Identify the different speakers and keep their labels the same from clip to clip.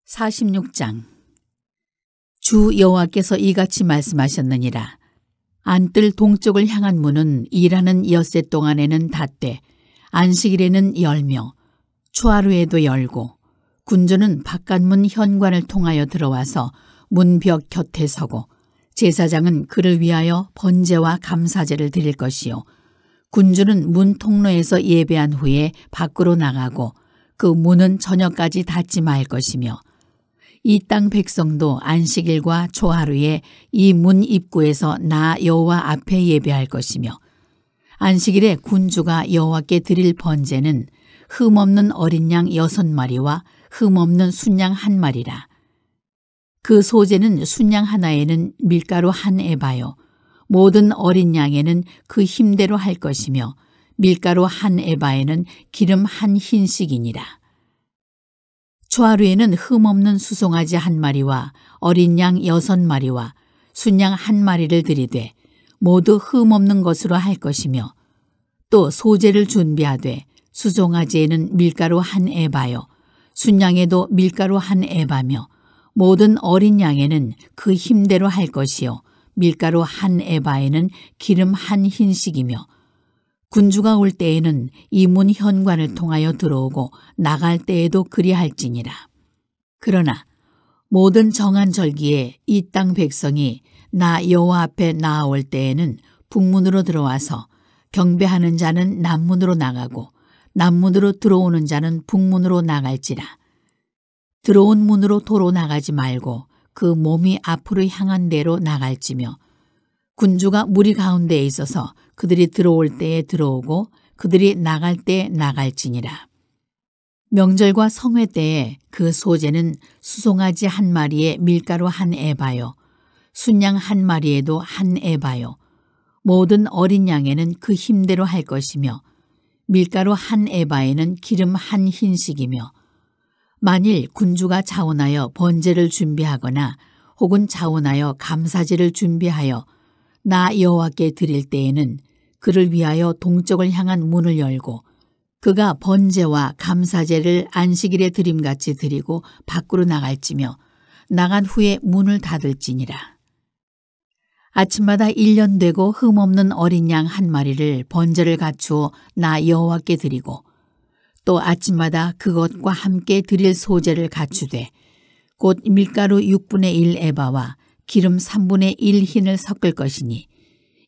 Speaker 1: 46장 주 여호와께서 이같이 말씀하셨느니라. 안뜰 동쪽을 향한 문은 일하는 엿새 동안에는 닫되 안식일에는 열며 초하루에도 열고 군주는 바깥문 현관을 통하여 들어와서 문벽 곁에 서고 제사장은 그를 위하여 번제와 감사제를 드릴 것이요 군주는 문 통로에서 예배한 후에 밖으로 나가고 그 문은 저녁까지 닫지 말 것이며 이 땅 백성도 안식일과 초하루에 이 문 입구에서 나 여호와 앞에 예배할 것이며 안식일에 군주가 여호와께 드릴 번제는 흠없는 어린 양 6마리와 흠없는 순양 1마리라. 그 소제는 순양 하나에는 밀가루 1에바요 모든 어린 양에는 그 힘대로 할 것이며 밀가루 1에바에는 기름 1흰씩이니라. 초하루에는 흠없는 수송아지 1마리와 어린 양 6마리와 순양 1마리를 드리되 모두 흠없는 것으로 할 것이며 또 소제를 준비하되 수송아지에는 밀가루 1에바요 순양에도 밀가루 1에바며 모든 어린 양에는 그 힘대로 할 것이요 밀가루 1에바에는 기름 1흰씩이며 군주가 올 때에는 이 문 현관을 통하여 들어오고 나갈 때에도 그리할지니라. 그러나 모든 정한 절기에 이 땅 백성이 나 여호와 앞에 나아올 때에는 북문으로 들어와서 경배하는 자는 남문으로 나가고 남문으로 들어오는 자는 북문으로 나갈지라. 들어온 문으로 도로 나가지 말고 그 몸이 앞으로 향한 대로 나갈지며 군주가 무리 가운데에 있어서 그들이 들어올 때에 들어오고 그들이 나갈 때에 나갈지니라. 명절과 성회 때에 그 소제는 수송아지 1마리에 밀가루 1에바요 순양 1마리에도 1에바요 모든 어린 양에는 그 힘대로 할 것이며 밀가루 1에바에는 기름 1흰씩이며 만일 군주가 자원하여 번제를 준비하거나 혹은 자원하여 감사제를 준비하여 나 여호와께 드릴 때에는 그를 위하여 동쪽을 향한 문을 열고 그가 번제와 감사제를 안식일에 드림같이 드리고 밖으로 나갈지며 나간 후에 문을 닫을지니라. 아침마다 1년 되고 흠없는 어린 양 1마리를 번제를 갖추어 나 여호와께 드리고 또 아침마다 그것과 함께 드릴 소제를 갖추되 곧 밀가루 6분의 1 에바와 기름 3분의 1 흰을 섞을 것이니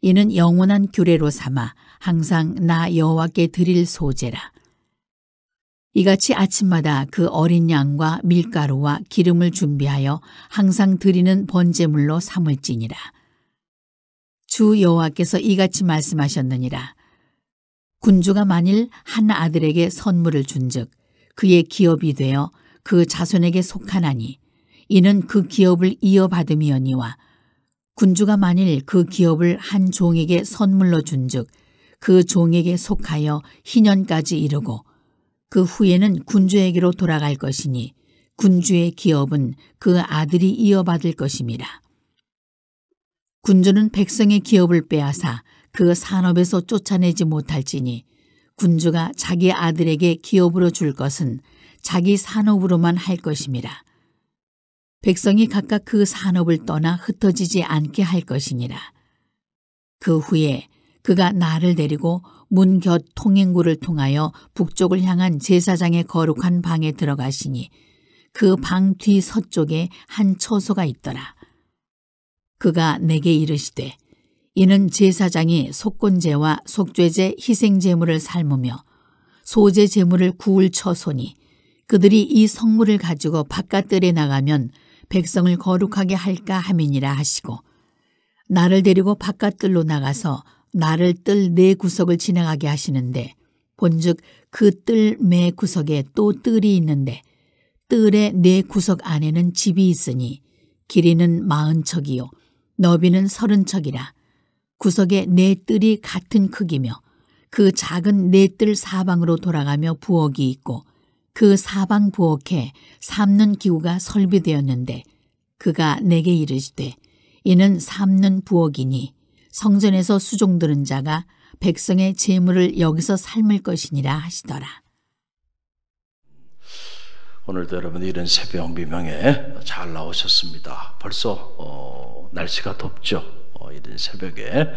Speaker 1: 이는 영원한 규례로 삼아 항상 나 여호와께 드릴 소제라. 이같이 아침마다 그 어린 양과 밀가루와 기름을 준비하여 항상 드리는 번제물로 삼을지니라. 주 여호와께서 이같이 말씀하셨느니라. 군주가 만일 한 아들에게 선물을 준즉 그의 기업이 되어 그 자손에게 속하나니 이는 그 기업을 이어받음이거니와 군주가 만일 그 기업을 한 종에게 선물로 준즉 그 종에게 속하여 희년까지 이르고 그 후에는 군주에게로 돌아갈 것이니 군주의 기업은 그 아들이 이어받을 것임이라. 군주는 백성의 기업을 빼앗아 그 산업에서 쫓아내지 못할지니 군주가 자기 아들에게 기업으로 줄 것은 자기 산업으로만 할 것임이라. 백성이 각각 그 산업을 떠나 흩어지지 않게 할 것이니라. 그 후에 그가 나를 데리고 문 곁 통행구를 통하여 북쪽을 향한 제사장의 거룩한 방에 들어가시니 그 방 뒤 서쪽에 한 처소가 있더라. 그가 내게 이르시되 이는 제사장이 속건제와 속죄제 희생제물을 삶으며 소제 제물을 구울 처소니 그들이 이 성물을 가지고 바깥들에 나가면 백성을 거룩하게 할까 함이니라 하시고 나를 데리고 바깥들로 나가서 나를 뜰 4구석을 지나가게 하시는데 본즉 그 뜰 매 구석에 또 뜰이 있는데 뜰의 4구석 안에는 집이 있으니 길이는 40척이요 너비는 30척이라. 구석에 4뜰이 같은 크기며 그 작은 4뜰 사방으로 돌아가며 부엌이 있고 그 사방 부엌에 삶는 기구가 설비되었는데 그가 내게 이르시되 이는 삶는 부엌이니 성전에서 수종드는 자가 백성의 재물을 여기서 삶을 것이니라 하시더라.
Speaker 2: 오늘도 여러분 이런 새벽 미명에 잘 나오셨습니다. 벌써 날씨가 덥죠. 이런 새벽에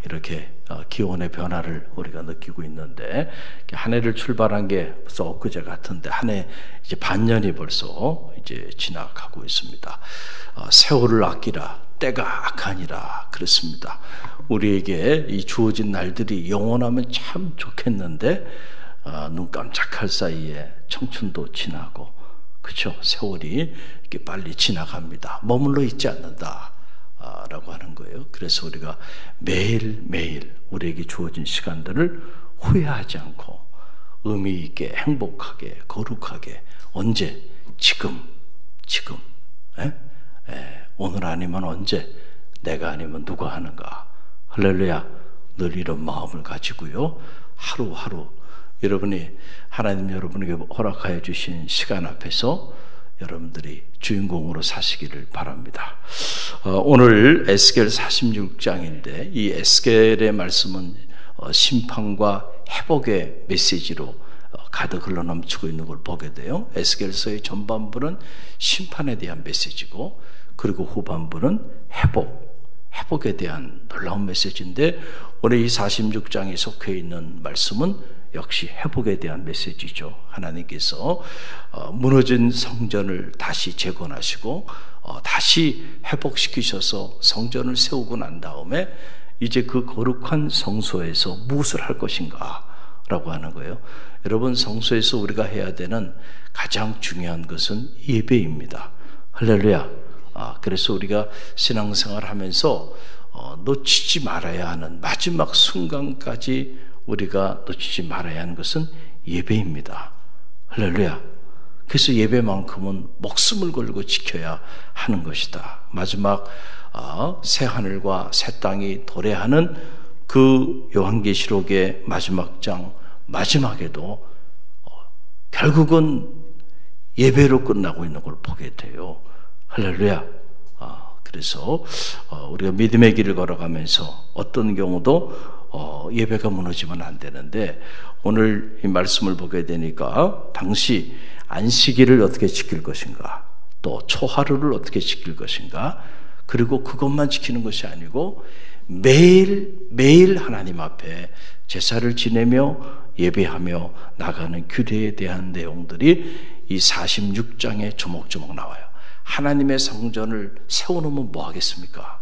Speaker 2: 이렇게 기온의 변화를 우리가 느끼고 있는데, 한 해를 출발한 게 벌써 엊그제 같은데 한 해 이제 반년이 벌써 이제 지나가고 있습니다. 세월을 아끼라 때가 악하니라 그랬습니다. 우리에게 이 주어진 날들이 영원하면 참 좋겠는데 눈 깜짝할 사이에 청춘도 지나고, 그렇죠? 세월이 이렇게 빨리 지나갑니다. 머물러 있지 않는다 라고 하는 거예요. 그래서 우리가 매일매일 우리에게 주어진 시간들을 후회하지 않고 의미 있게 행복하게 거룩하게, 언제? 지금 오늘 아니면 언제, 내가 아니면 누가 하는가. 할렐루야. 늘 이런 마음을 가지고요, 하루하루 여러분이 하나님 여러분에게 허락하여 주신 시간 앞에서 여러분들이 주인공으로 사시기를 바랍니다. 오늘 에스겔 46장인데 이 에스겔의 말씀은 심판과 회복의 메시지로 가득 흘러넘치고 있는 걸 보게 돼요. 에스겔서의 전반부는 심판에 대한 메시지고, 그리고 후반부는 회복에 대한 놀라운 메시지인데, 오늘 이 46장에 속해 있는 말씀은 역시 회복에 대한 메시지죠. 하나님께서 무너진 성전을 다시 재건하시고 다시 회복시키셔서 성전을 세우고 난 다음에 이제 그 거룩한 성소에서 무엇을 할 것인가 라고 하는 거예요. 여러분, 성소에서 우리가 해야 되는 가장 중요한 것은 예배입니다. 할렐루야. 그래서 우리가 신앙생활 하면서 놓치지 말아야 하는 마지막 순간까지 우리가 놓치지 말아야 하는 것은 예배입니다. 할렐루야. 그래서 예배만큼은 목숨을 걸고 지켜야 하는 것이다. 마지막 새 하늘과 새 땅이 도래하는 그 요한계시록의 마지막 장 마지막에도 결국은 예배로 끝나고 있는 걸 보게 돼요. 할렐루야. 그래서 우리가 믿음의 길을 걸어가면서 어떤 경우도 예배가 무너지면 안 되는데, 오늘 이 말씀을 보게 되니까 당시 안식일을 어떻게 지킬 것인가, 또 초하루를 어떻게 지킬 것인가, 그리고 그것만 지키는 것이 아니고 매일 하나님 앞에 제사를 지내며 예배하며 나가는 규례에 대한 내용들이 이 46장에 조목조목 나와요. 하나님의 성전을 세워놓으면 뭐 하겠습니까?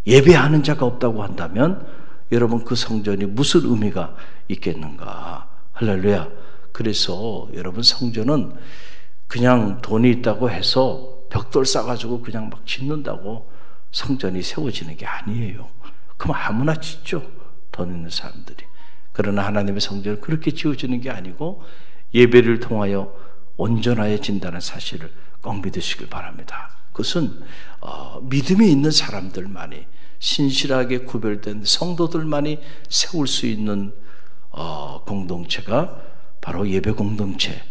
Speaker 2: 예배하는 자가 없다고 한다면 여러분, 그 성전이 무슨 의미가 있겠는가. 할렐루야. 그래서 여러분, 성전은 그냥 돈이 있다고 해서 벽돌 쌓아가지고 그냥 막 짓는다고 성전이 세워지는 게 아니에요. 그럼 아무나 짓죠, 돈 있는 사람들이. 그러나 하나님의 성전은 그렇게 지어지는 게 아니고 예배를 통하여 온전해진다는 사실을 꼭 믿으시길 바랍니다. 그것은 믿음이 있는 사람들만이, 신실하게 구별된 성도들만이 세울 수 있는 공동체가 바로 예배 공동체,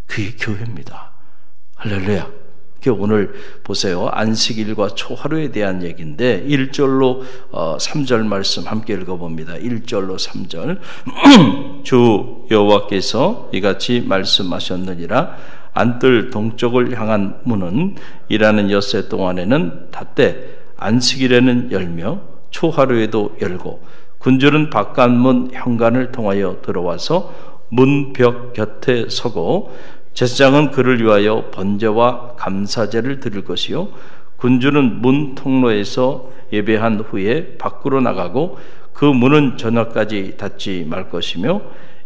Speaker 2: 그게 교회입니다. 할렐루야. 오늘 보세요. 안식일과 초하루에 대한 얘기인데 1절로 3절 말씀 함께 읽어봅니다. 1절로 3절. 주 여호와께서 이같이 말씀하셨느니라. 안뜰 동쪽을 향한 문은 일하는 엿새 동안에는 닫되 안식일에는 열며 초하루에도 열고, 군주는 바깥문 현관을 통하여 들어와서 문벽 곁에 서고, 제사장은 그를 위하여 번제와 감사제를 드릴 것이요, 군주는 문 통로에서 예배한 후에 밖으로 나가고 그 문은 저녁까지 닫지 말 것이며,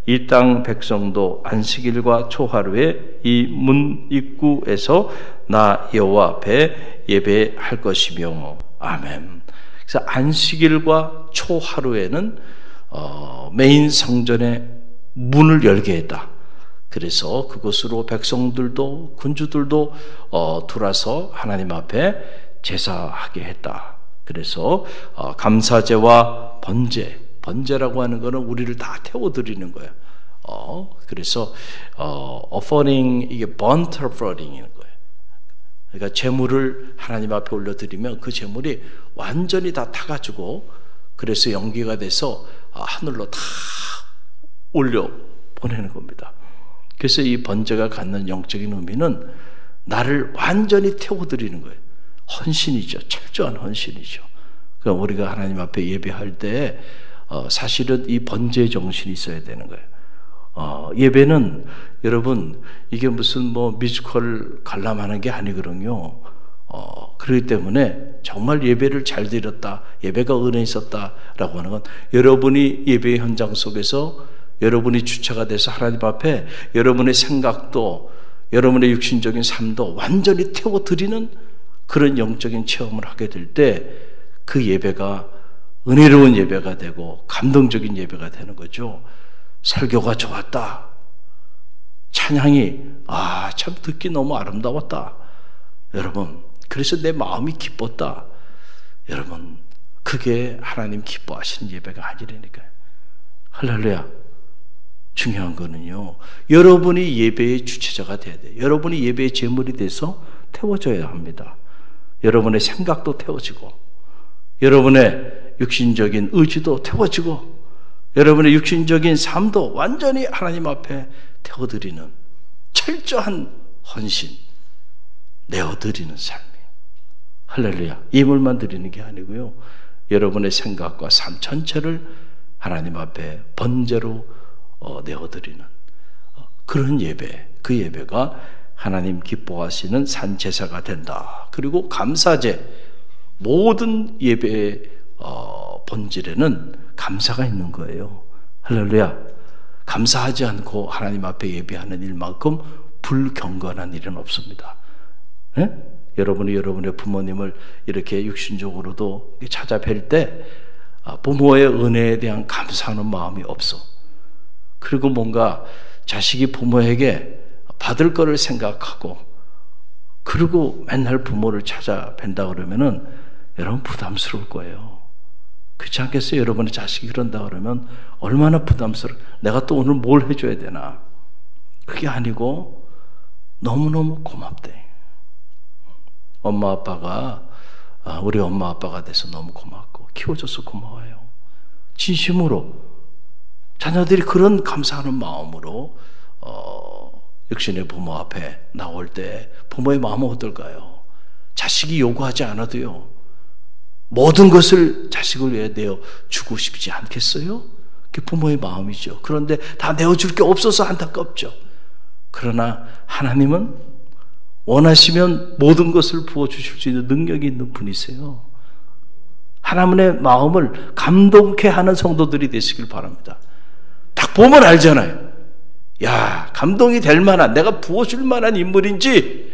Speaker 2: 이 땅 백성도 안식일과 초하루에 이 문 입구에서 나 여호와 앞에 예배할 것이며. 아멘. 그래서 안식일과 초하루에는 메인 성전의 문을 열게 했다. 그래서 그곳으로 백성들도 군주들도 들어와서 하나님 앞에 제사하게 했다. 그래서 감사제와 번제라고 하는 것은 우리를 다 태워드리는 거예요. 그래서 offering, 이게 burnt offering인 거예요. 그러니까 제물을 하나님 앞에 올려드리면 그 제물이 완전히 다 타가지고, 그래서 연기가 돼서 하늘로 다 올려 보내는 겁니다. 그래서 이 번제가 갖는 영적인 의미는 나를 완전히 태워드리는 거예요. 헌신이죠. 철저한 헌신이죠. 그러니까 우리가 하나님 앞에 예배할 때 사실은 이 번제 정신이 있어야 되는 거예요. 예배는 여러분 이게 무슨 뭐 뮤지컬 관람하는 게 아니거든요. 그렇기 때문에 정말 예배를 잘 드렸다, 예배가 은혜 있었다라고 하는 건 여러분이 예배의 현장 속에서 여러분이 주체가 돼서 하나님 앞에 여러분의 생각도 여러분의 육신적인 삶도 완전히 태워드리는 그런 영적인 체험을 하게 될 때 그 예배가 은혜로운 예배가 되고 감동적인 예배가 되는 거죠. 설교가 좋았다. 찬양이 참 듣기 너무 아름다웠다. 여러분, 그래서 내 마음이 기뻤다. 여러분, 그게 하나님 기뻐하시는 예배가 아니라니까요. 할렐루야. 중요한 거는요, 여러분이 예배의 주체자가 돼야 돼요. 여러분이 예배의 제물이 돼서 태워져야 합니다. 여러분의 생각도 태워지고, 여러분의 육신적인 의지도 태워지고, 여러분의 육신적인 삶도 완전히 하나님 앞에 태워드리는 철저한 헌신, 내어드리는 삶이에요. 할렐루야. 예물만 드리는 게 아니고요, 여러분의 생각과 삶 전체를 하나님 앞에 번제로 내어드리는 그런 예배, 그 예배가 하나님 기뻐하시는 산제사가 된다. 그리고 감사제, 모든 예배의 본질에는 감사가 있는 거예요. 할렐루야. 감사하지 않고 하나님 앞에 예배하는 일만큼 불경건한 일은 없습니다. 예? 여러분이 여러분의 부모님을 이렇게 육신적으로도 찾아뵐 때 부모의 은혜에 대한 감사하는 마음이 없어. 그리고 뭔가 자식이 부모에게 받을 거를 생각하고, 그리고 맨날 부모를 찾아뵌다 그러면은 여러분 부담스러울 거예요. 그렇지 않겠어요? 여러분의 자식이 그런다 그러면 얼마나 부담스러워. 내가 또 오늘 뭘 해줘야 되나. 그게 아니고 너무너무 고맙대. 엄마 아빠가 우리 엄마 아빠가 돼서 너무 고맙고 키워줘서 고마워요. 진심으로 자녀들이 그런 감사하는 마음으로 육신의 부모 앞에 나올 때 부모의 마음은 어떨까요? 자식이 요구하지 않아도요, 모든 것을 자식을 위해 내어주고 싶지 않겠어요? 그게 부모의 마음이죠. 그런데 다 내어줄 게 없어서 안타깝죠. 그러나 하나님은 원하시면 모든 것을 부어주실 수 있는 능력이 있는 분이세요. 하나님의 마음을 감동케 하는 성도들이 되시길 바랍니다. 딱 보면 알잖아요. 야, 감동이 될 만한, 내가 부어줄 만한 인물인지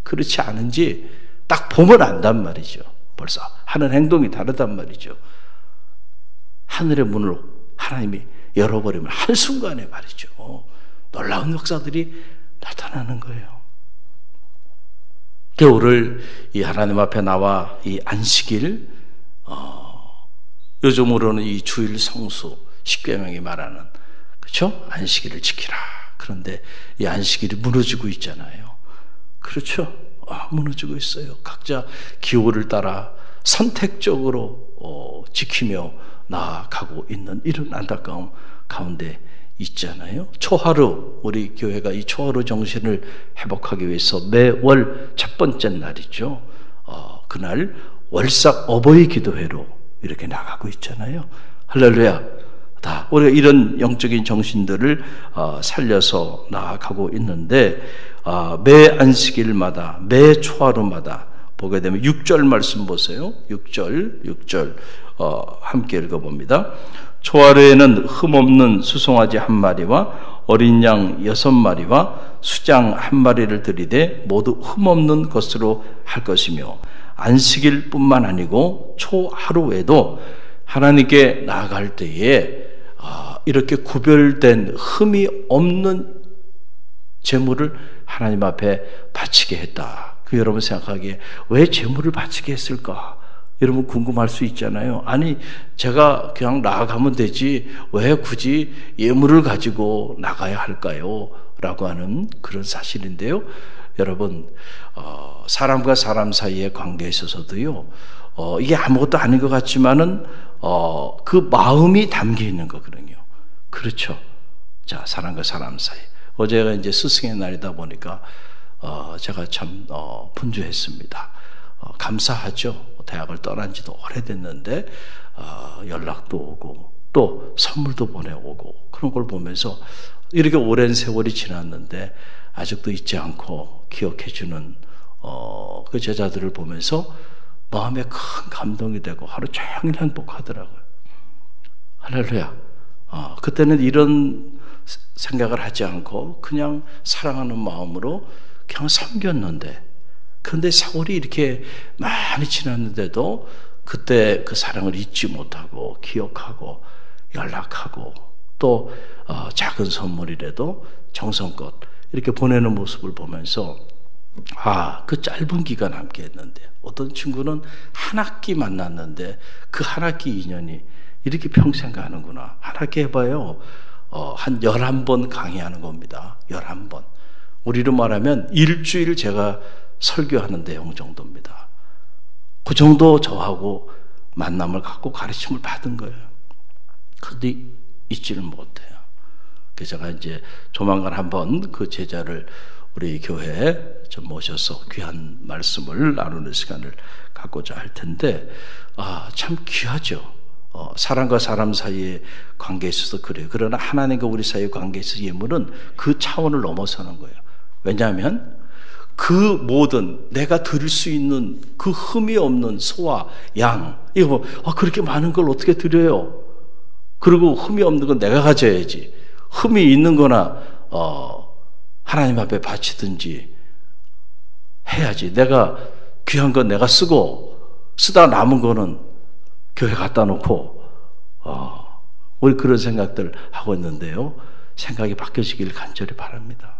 Speaker 2: 그렇지 않은지 딱 보면 안단 말이죠. 벌써 하는 행동이 다르단 말이죠. 하늘의 문을 하나님이 열어버리면 한순간에 말이죠, 놀라운 역사들이 나타나는 거예요. 오늘 이 하나님 앞에 나와 이 안식일, 요즘으로는 이 주일 성수 10계명이 말하는, 그렇죠? 안식일을 지키라. 그런데 이 안식일이 무너지고 있잖아요. 그렇죠? 무너지고 있어요. 각자 기호를 따라 선택적으로 지키며 나아가고 있는 이런 안타까움 가운데 있잖아요. 초하루, 우리 교회가 이 초하루 정신을 회복하기 위해서 매월 첫 번째 날이죠. 그날 월삭 어버이 기도회로 이렇게 나가고 있잖아요. 할렐루야. 다 우리가 이런 영적인 정신들을 살려서 나아가고 있는데, 매 안식일마다, 매 초하루마다 보게 되면 6절 말씀 보세요. 6절 함께 읽어봅니다. 초하루에는 흠없는 수송아지 1마리와 어린 양 6마리와 수장 1마리를 드리되 모두 흠없는 것으로 할 것이며, 안식일 뿐만 아니고 초하루에도 하나님께 나아갈 때에 이렇게 구별된 흠이 없는 제물을 하나님 앞에 바치게 했다. 그 여러분 생각하기에 왜 제물을 바치게 했을까? 여러분 궁금할 수 있잖아요. 아니, 제가 그냥 나아가면 되지 왜 굳이 예물을 가지고 나가야 할까요? 라고 하는 그런 사실인데요. 여러분, 사람과 사람 사이의 관계에 있어서도요, 이게 아무것도 아닌 것 같지만은 그 마음이 담겨 있는 거거든요. 그렇죠? 자, 사람과 사람 사이, 어제가 이제 스승의 날이다 보니까 제가 참 분주했습니다. 감사하죠. 대학을 떠난 지도 오래됐는데 연락도 오고 또 선물도 보내오고 그런 걸 보면서 이렇게 오랜 세월이 지났는데 아직도 잊지 않고 기억해주는 그 제자들을 보면서 마음에 큰 감동이 되고 하루 종일 행복하더라고요. 할렐루야. 그때는 이런 생각을 하지 않고 그냥 사랑하는 마음으로 그냥 섬겼는데, 그런데 세월이 이렇게 많이 지났는데도 그때 그 사랑을 잊지 못하고 기억하고 연락하고 또 작은 선물이라도 정성껏 이렇게 보내는 모습을 보면서 그 짧은 기간 함께 했는데, 어떤 친구는 한 학기 만났는데 그 한 학기 인연이 이렇게 평생 가는구나. 한 학기 해봐요. 한 11번 강의하는 겁니다. 11번. 우리로 말하면 일주일 제가 설교하는 내용 정도입니다. 그 정도 저하고 만남을 갖고 가르침을 받은 거예요. 그런데 잊지를 못해요. 그래서 제가 이제 조만간 한번 그 제자를 우리 교회에 좀 모셔서 귀한 말씀을 나누는 시간을 갖고자 할 텐데, 참 귀하죠. 사람과 사람 사이의 관계에 있어서 그래요. 그러나 하나님과 우리 사이의 관계에 있어서 예물은 그 차원을 넘어서는 거예요. 왜냐하면 그 모든 내가 드릴 수 있는 그 흠이 없는 소와 양, 이거 그렇게 많은 걸 어떻게 드려요? 그리고 흠이 없는 건 내가 가져야지. 흠이 있는 거나 하나님 앞에 바치든지 해야지. 내가 귀한 건 내가 쓰다 남은 거는 교회 갖다 놓고 우리 그런 생각들 하고 있는데요. 생각이 바뀌어지길 간절히 바랍니다.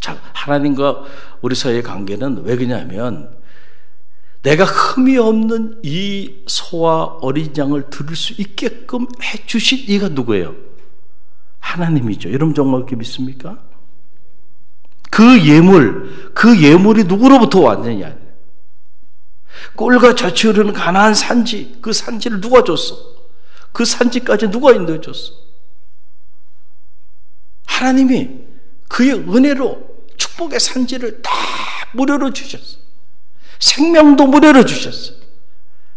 Speaker 2: 자, 하나님과 우리 사이의 관계는 왜 그러냐면, 내가 흠이 없는 이 소와 어린 양을 들을 수 있게끔 해주신 이가 누구예요? 하나님이죠. 여러분 정말 그렇게 믿습니까? 그 예물이 누구로부터 왔느냐? 꿀과 젖이 흐르는 가나안 산지, 그 산지를 누가 줬어? 그 산지까지 누가 인도해줬어? 하나님이 그의 은혜로 축복의 산지를 다 무료로 주셨어. 생명도 무료로 주셨어.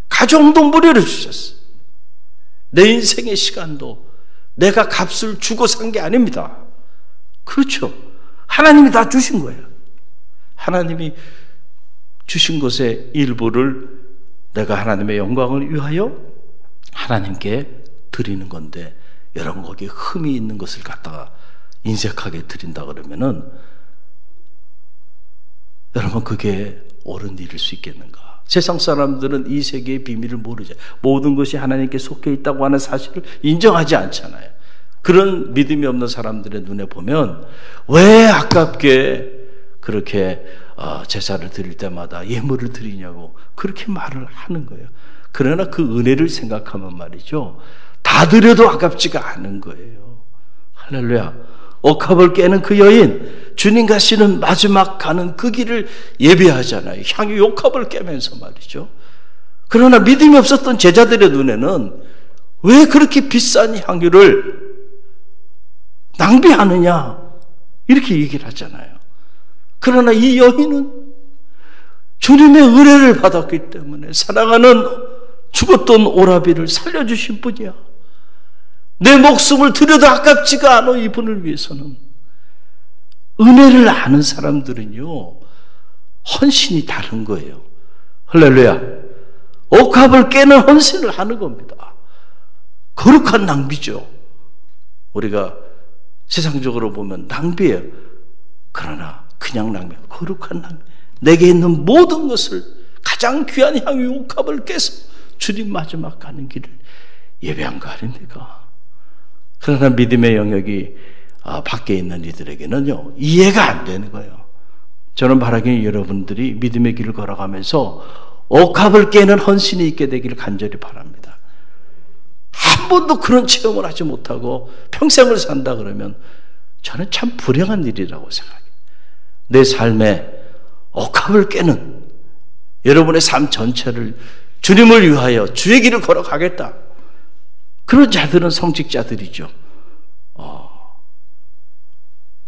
Speaker 2: 가정도 무료로 주셨어. 내 인생의 시간도 내가 값을 주고 산 게 아닙니다. 그렇죠. 하나님이 다 주신 거예요. 하나님이 주신 것의 일부를 내가 하나님의 영광을 위하여 하나님께 드리는 건데, 여러분 거기에 흠이 있는 것을 갖다가 인색하게 드린다 그러면은 여러분 그게 옳은 일일 수 있겠는가? 세상 사람들은 이 세계의 비밀을 모르죠. 모든 것이 하나님께 속해 있다고 하는 사실을 인정하지 않잖아요. 그런 믿음이 없는 사람들의 눈에 보면 왜 아깝게 그렇게 제사를 드릴 때마다 예물을 드리냐고 그렇게 말을 하는 거예요. 그러나 그 은혜를 생각하면 말이죠, 다 드려도 아깝지가 않은 거예요. 할렐루야. 옥합을 깨는 그 여인, 주님 가시는 마지막 가는 그 길을 예배하잖아요. 향유 옥합을 깨면서 말이죠. 그러나 믿음이 없었던 제자들의 눈에는 왜 그렇게 비싼 향유를 낭비하느냐 이렇게 얘기를 하잖아요. 그러나 이 여인은 주님의 은혜를 받았기 때문에 사랑하는 죽었던 오라비를 살려주신 분이야. 내 목숨을 드려도 아깝지가 않아. 이분을 위해서는. 은혜를 아는 사람들은요, 헌신이 다른 거예요. 할렐루야. 옥합을 깨는 헌신을 하는 겁니다. 거룩한 낭비죠. 우리가 세상적으로 보면 낭비예요. 그러나 그냥 낭비, 거룩한 낭비. 내게 있는 모든 것을, 가장 귀한 향유 옥합을 깨서 주님 마지막 가는 길을 예배한 거 아닙니까? 그러나 믿음의 영역이 밖에 있는 이들에게는요, 이해가 안 되는 거예요. 저는 바라기는 여러분들이 믿음의 길을 걸어가면서 옥합을 깨는 헌신이 있게 되기를 간절히 바랍니다. 한 번도 그런 체험을 하지 못하고 평생을 산다 그러면 저는 참 불행한 일이라고 생각해요. 내 삶에 옥합을 깨는, 여러분의 삶 전체를 주님을 위하여 주의 길을 걸어가겠다, 그런 자들은 성직자들이죠.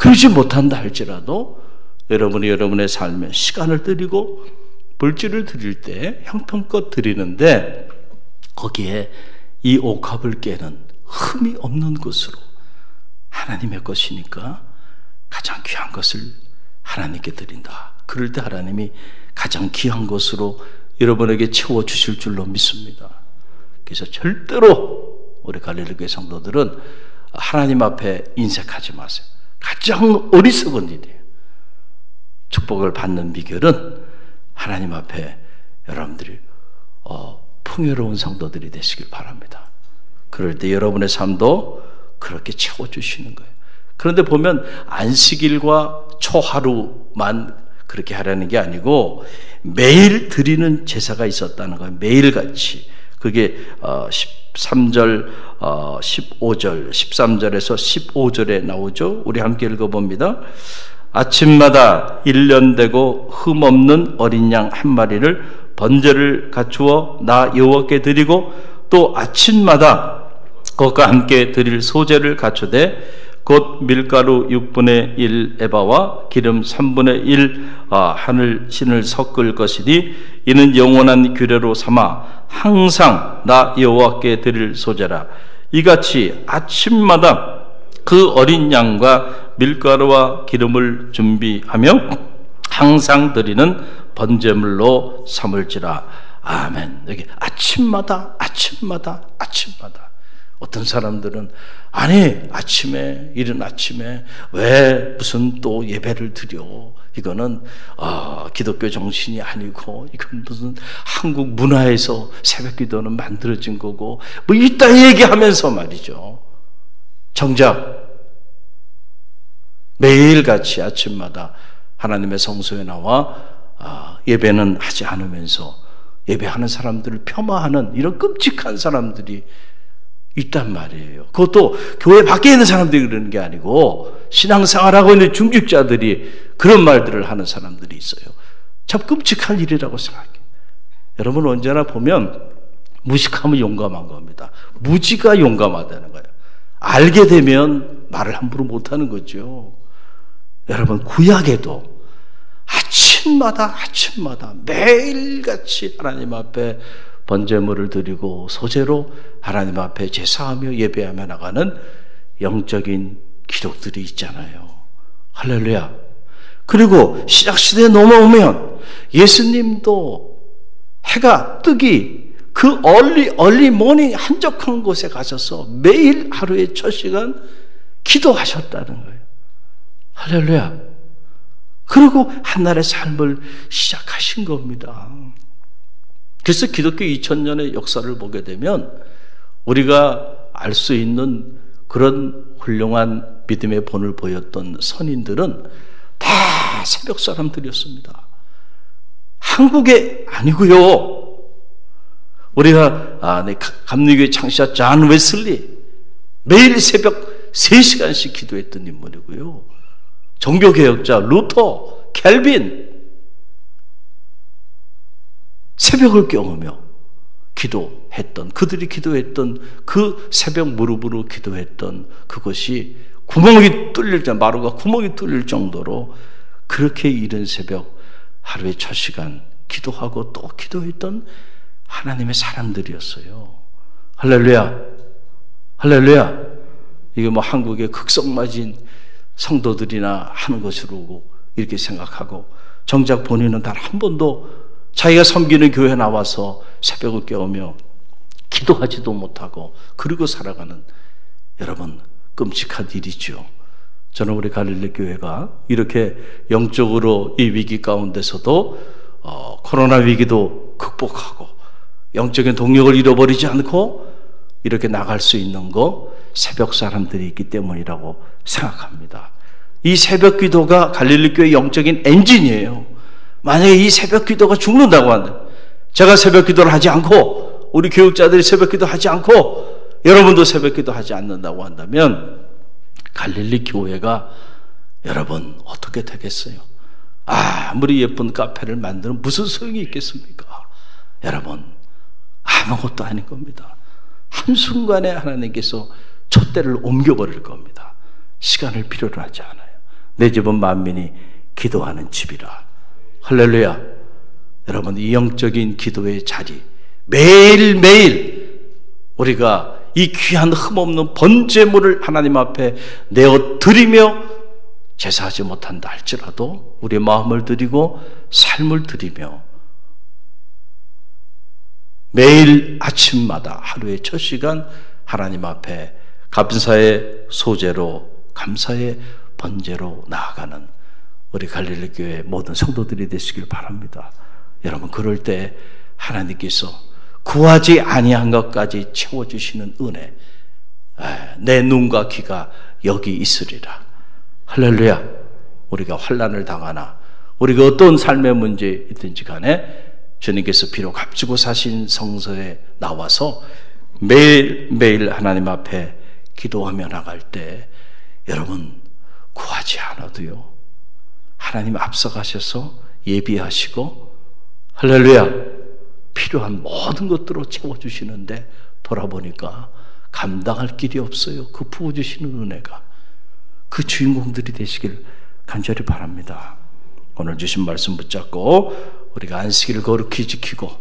Speaker 2: 그러지 못한다 할지라도 여러분이 여러분의 삶에 시간을 드리고 물질을 드릴 때 형편껏 드리는데 거기에 이 옥합을 깨는 흠이 없는 것으로 하나님의 것이니까 가장 귀한 것을 하나님께 드린다. 그럴 때 하나님이 가장 귀한 것으로 여러분에게 채워주실 줄로 믿습니다. 그래서 절대로 우리 갈릴리교회 성도들은 하나님 앞에 인색하지 마세요. 가장 어리석은 일이에요. 축복을 받는 비결은 하나님 앞에 여러분들이 풍요로운 성도들이 되시길 바랍니다. 그럴 때 여러분의 삶도 그렇게 채워주시는 거예요. 그런데 보면 안식일과 초하루만 그렇게 하라는 게 아니고 매일 드리는 제사가 있었다는 거예요. 매일같이. 그게 13절, 15절, 13절에서 15절에 나오죠. 우리 함께 읽어봅니다. 아침마다 1년 되고 흠없는 어린 양 한 마리를 번제를 갖추어 나 여호와께 드리고 또 아침마다 그것과 함께 드릴 소제를 갖추되 곧 밀가루 6분의 1 에바와 기름 3분의 1 하늘 신을 섞을 것이니 이는 영원한 규례로 삼아 항상 나 여호와께 드릴 소제라. 이같이 아침마다 그 어린 양과 밀가루와 기름을 준비하며 항상 드리는 번제물로 삼을지라. 아멘. 여기 아침마다 아침마다 아침마다. 어떤 사람들은 아니 아침에 이른 아침에 왜 무슨 또 예배를 드려? 이거는 기독교 정신이 아니고 이건 무슨 한국 문화에서 새벽기도는 만들어진 거고 뭐 이따 얘기하면서 말이죠. 정작 매일같이 아침마다 하나님의 성소에 나와 예배는 하지 않으면서 예배하는 사람들을 폄하하는 이런 끔찍한 사람들이 있단 말이에요. 그것도 교회 밖에 있는 사람들이 그러는 게 아니고 신앙생활하고 있는 중직자들이 그런 말들을 하는 사람들이 있어요. 참 끔찍한 일이라고 생각해요. 여러분 언제나 보면 무식하면 용감한 겁니다. 무지가 용감하다는 거예요. 알게 되면 말을 함부로 못하는 거죠. 여러분 구약에도 아침마다 매일같이 하나님 앞에 번제물을 드리고 소제로 하나님 앞에 제사하며 예배하며 나가는 영적인 기록들이 있잖아요. 할렐루야. 그리고 신약시대에 넘어오면 예수님도 해가 뜨기 그 얼리 모닝 한적한 곳에 가셔서 매일 하루의 첫 시간 기도하셨다는 거예요. 할렐루야. 그리고 한날의 삶을 시작하신 겁니다. 그래서 기독교 2000년의 역사를 보게 되면 우리가 알 수 있는 그런 훌륭한 믿음의 본을 보였던 선인들은 다 새벽 사람들이었습니다. 한국에 아니고요. 우리가 감리교회 창시자 존 웨슬리 매일 새벽 3시간씩 기도했던 인물이고요. 종교개혁자 루터, 켈빈 새벽을 깨우며 기도했던 그들이 기도했던 그 새벽 무릎으로 기도했던 그것이 구멍이 뚫릴 때 마루가 구멍이 뚫릴 정도로 그렇게 이른 새벽 하루의 첫 시간 기도하고 또 기도했던 하나님의 사람들이었어요. 할렐루야. 할렐루야. 이게 뭐 한국의 극성맞은 성도들이나 하는 것으로 이렇게 생각하고 정작 본인은 단 한 번도 자기가 섬기는 교회에 나와서 새벽을 깨우며 기도하지도 못하고 그리고 살아가는 여러분 끔찍한 일이죠. 저는 우리 갈릴리 교회가 이렇게 영적으로 이 위기 가운데서도 코로나 위기도 극복하고 영적인 동력을 잃어버리지 않고 이렇게 나갈 수 있는 거 새벽 사람들이 있기 때문이라고 생각합니다. 이 새벽 기도가 갈릴리 교회의 영적인 엔진이에요. 만약에 이 새벽 기도가 죽는다고 한다. 제가 새벽 기도를 하지 않고 우리 교육자들이 새벽 기도 하지 않고 여러분도 새벽 기도 하지 않는다고 한다면 갈릴리 교회가 여러분 어떻게 되겠어요? 아무리 예쁜 카페를 만드는 무슨 소용이 있겠습니까? 여러분 아무것도 아닌 겁니다. 한순간에 하나님께서 촛대를 옮겨버릴 겁니다. 시간을 필요로 하지 않아요. 내 집은 만민이 기도하는 집이라. 할렐루야. 여러분, 이 영적인 기도의 자리, 매일매일 우리가 이 귀한 흠없는 번제물을 하나님 앞에 내어 드리며 제사하지 못한다 할지라도 우리의 마음을 드리고 삶을 드리며 매일 아침마다 하루의 첫 시간 하나님 앞에 감사의 소제로, 감사의 번제로 나아가는 우리 갈릴리 교회 모든 성도들이 되시길 바랍니다. 여러분, 그럴 때 하나님께서 구하지 아니한 것까지 채워주시는 은혜, 내 눈과 귀가 여기 있으리라. 할렐루야. 우리가 환난을 당하나 우리가 어떤 삶의 문제 있든지 간에 주님께서 비록 값지고 사신 성서에 나와서 매일매일 하나님 앞에 기도하며 나갈 때 여러분, 구하지 않아도요, 하나님 앞서가셔서 예비하시고 할렐루야, 필요한 모든 것들로 채워주시는데 돌아보니까 감당할 길이 없어요. 그 부어주시는 은혜가. 그 주인공들이 되시길 간절히 바랍니다. 오늘 주신 말씀 붙잡고 우리가 안식일을 거룩히 지키고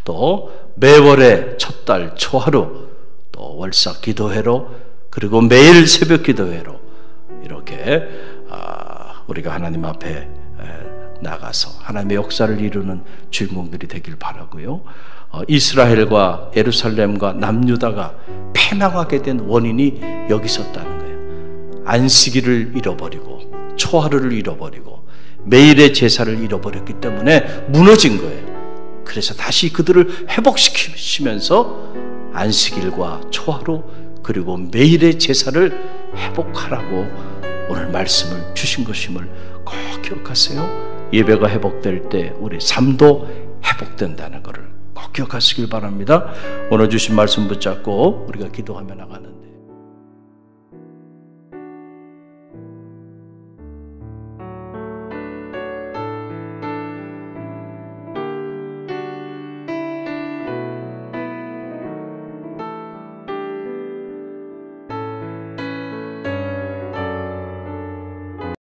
Speaker 2: 또 매월의 첫 달 초하루, 또 월사 기도회로, 그리고 매일 새벽 기도회로 이렇게 우리가 하나님 앞에 나가서 하나님의 역사를 이루는 주인공들이 되길 바라고요. 이스라엘과 예루살렘과 남유다가 패망하게 된 원인이 여기 있었다는 거예요. 안식일을 잃어버리고 초하루를 잃어버리고 매일의 제사를 잃어버렸기 때문에 무너진 거예요. 그래서 다시 그들을 회복시키시면서 안식일과 초하루 그리고 매일의 제사를 회복하라고 오늘 말씀을 주신 것임을 꼭 기억하세요. 예배가 회복될 때 우리 삶도 회복된다는 것을 꼭 기억하시길 바랍니다. 오늘 주신 말씀 붙잡고 우리가 기도하며 나가는데